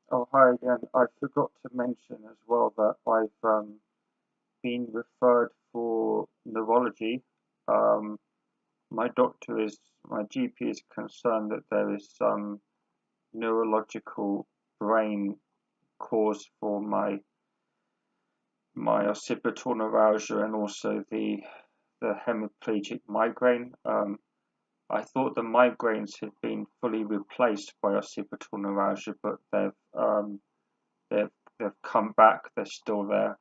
Oh, hi again. I forgot to mention as well that I've been referred for neurology. Um, my GP is concerned that there is some neurological brain cause for my occipital neuralgia and also the hemiplegic migraine. I thought the migraines had been fully replaced by occipital neuralgia, but they've they've come back. They're still there.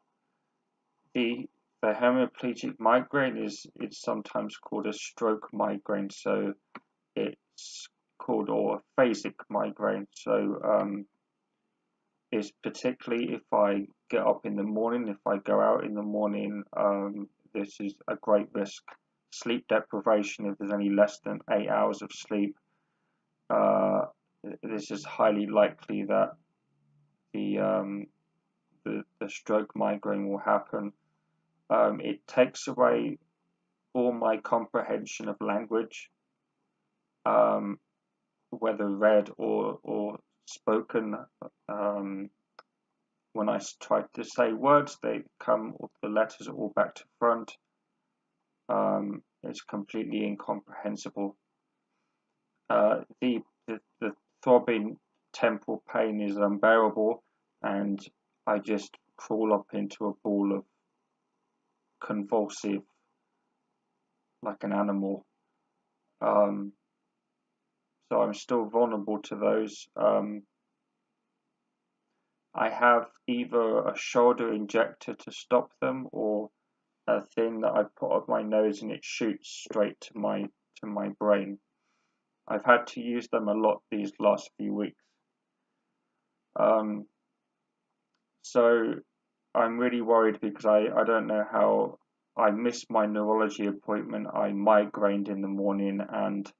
The the hemiplegic migraine is it's sometimes called a stroke migraine, so it's called or a phasic migraine. So is particularly if I get up in the morning, if I go out in the morning, this is a great risk. Sleep deprivation, if there's any less than 8 hours of sleep, uh, this is highly likely that the um, the stroke migraine will happen. It takes away all my comprehension of language, um, whether read or spoken. Um, when I try to say words, the letters are all back to front. It's completely incomprehensible. The throbbing temporal pain is unbearable, and I just crawl up into a ball of convulsive, like an animal. Um, so I'm still vulnerable to those. I have either a shoulder injector to stop them or a thing that I put on my nose and it shoots straight to my brain. I've had to use them a lot these last few weeks. Um, so I'm really worried because I don't know how I missed my neurology appointment. I migrained in the morning and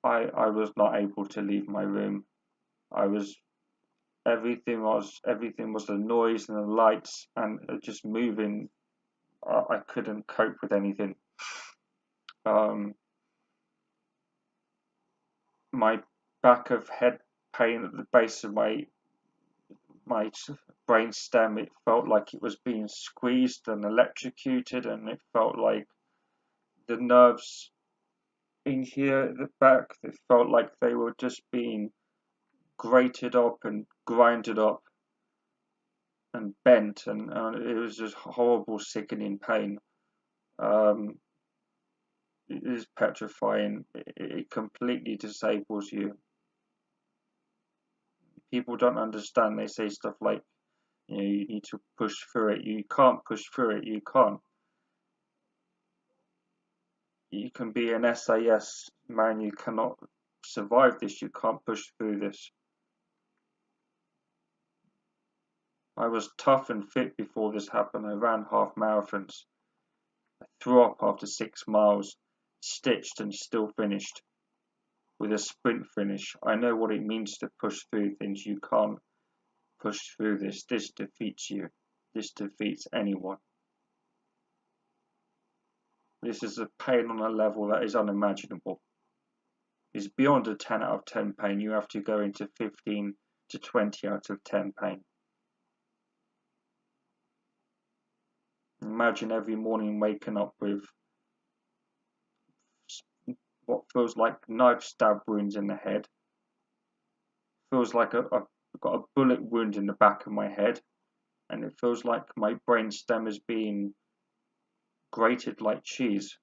I was not able to leave my room. I was everything was the noise and the lights and just moving. I couldn't cope with anything. Um, my back of head pain at the base of my brain stem, it felt like it was being squeezed and electrocuted, and it felt like the nerves in here at the back, it felt like they were just being grated up and grinded up and bent, and it was just horrible, sickening pain. Um, it is petrifying. It completely disables you. People don't understand. They say stuff like, you need to push through it. You can't push through it. You can't. You can be an SAS man. You cannot survive this. You can't push through this. I was tough and fit before this happened. I ran half marathons. I threw up after 6 miles, stitched and still finished with a sprint finish. I know what it means to push through things. You can't push through this. This defeats you. This defeats anyone. This is a pain on a level that is unimaginable. It's beyond a 10 out of 10 pain. You have to go into 15 to 20 out of 10 pain. Imagine every morning waking up with what feels like knife stab wounds in the head. Feels like I've got a bullet wound in the back of my head, and it feels like my brain stem is being grated like cheese.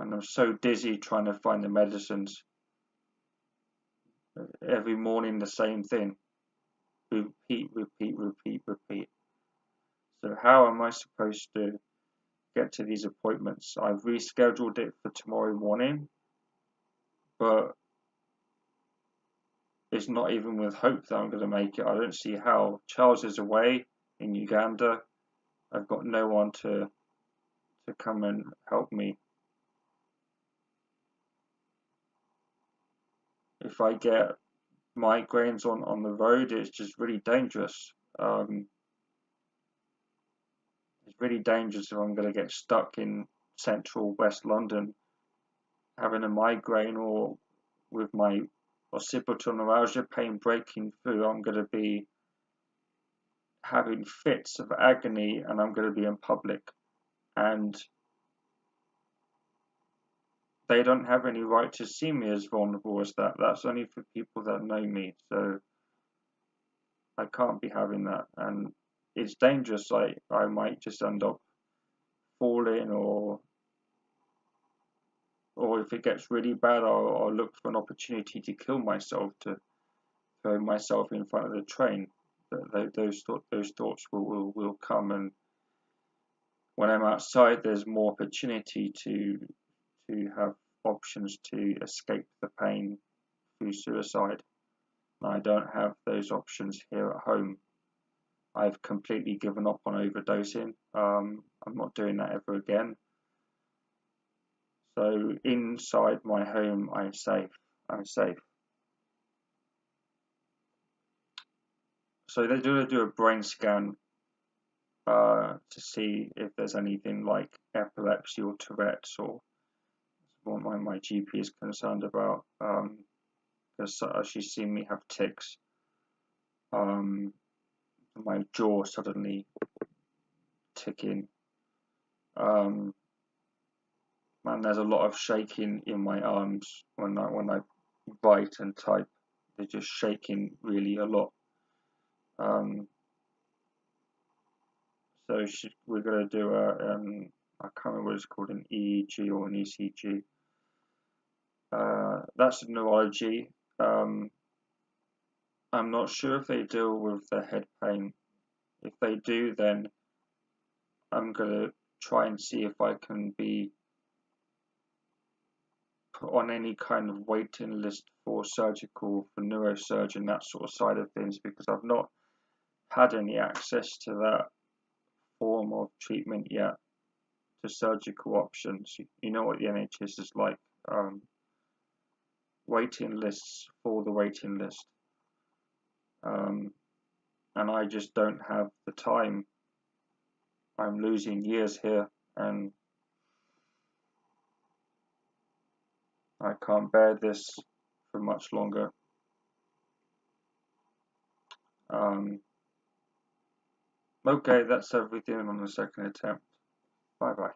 And I'm so dizzy trying to find the medicines. Every morning the same thing. Repeat, repeat, repeat, repeat. So how am I supposed to get to these appointments? I've rescheduled it for tomorrow morning, but it's not even with hope that I'm going to make it. I don't see how. Charles is away in Uganda. I've got no one to come and help me. If I get migraines on the road, it's just really dangerous. It's really dangerous if I'm going to get stuck in central West London having a migraine or with my occipital neuralgia pain breaking through, I'm going to be having fits of agony, and I'm going to be in public, and they don't have any right to see me as vulnerable as that. That's only for people that know me, so I can't be having that, and it's dangerous. I might just end up falling, or if it gets really bad, I'll look for an opportunity to kill myself, to throw myself in front of the train. Those thoughts will come, and when I'm outside, there's more opportunity to have options to escape the pain through suicide. And I don't have those options here at home. I've completely given up on overdosing. I'm not doing that ever again. So inside my home, I'm safe. I'm safe. So they do a brain scan to see if there's anything like epilepsy or Tourette's, or what my GP is concerned about, because she's seen me have tics. My jaw suddenly ticking, and there's a lot of shaking in my arms when I write and type. They're just shaking really a lot. So we're going to do I can't remember what it's called, an EEG or an ECG. That's neurology. I'm not sure if they deal with the head pain. If they do, then I'm going to try and see if I can be put on any kind of waiting list for surgical, for neurosurgeon, that sort of side of things, because I've not had any access to that form of treatment yet, to surgical options. You know what the NHS is like. Waiting lists for the waiting list, and I just don't have the time. I'm losing years here, and I can't bear this for much longer. Okay, that's everything on the second attempt. Bye bye.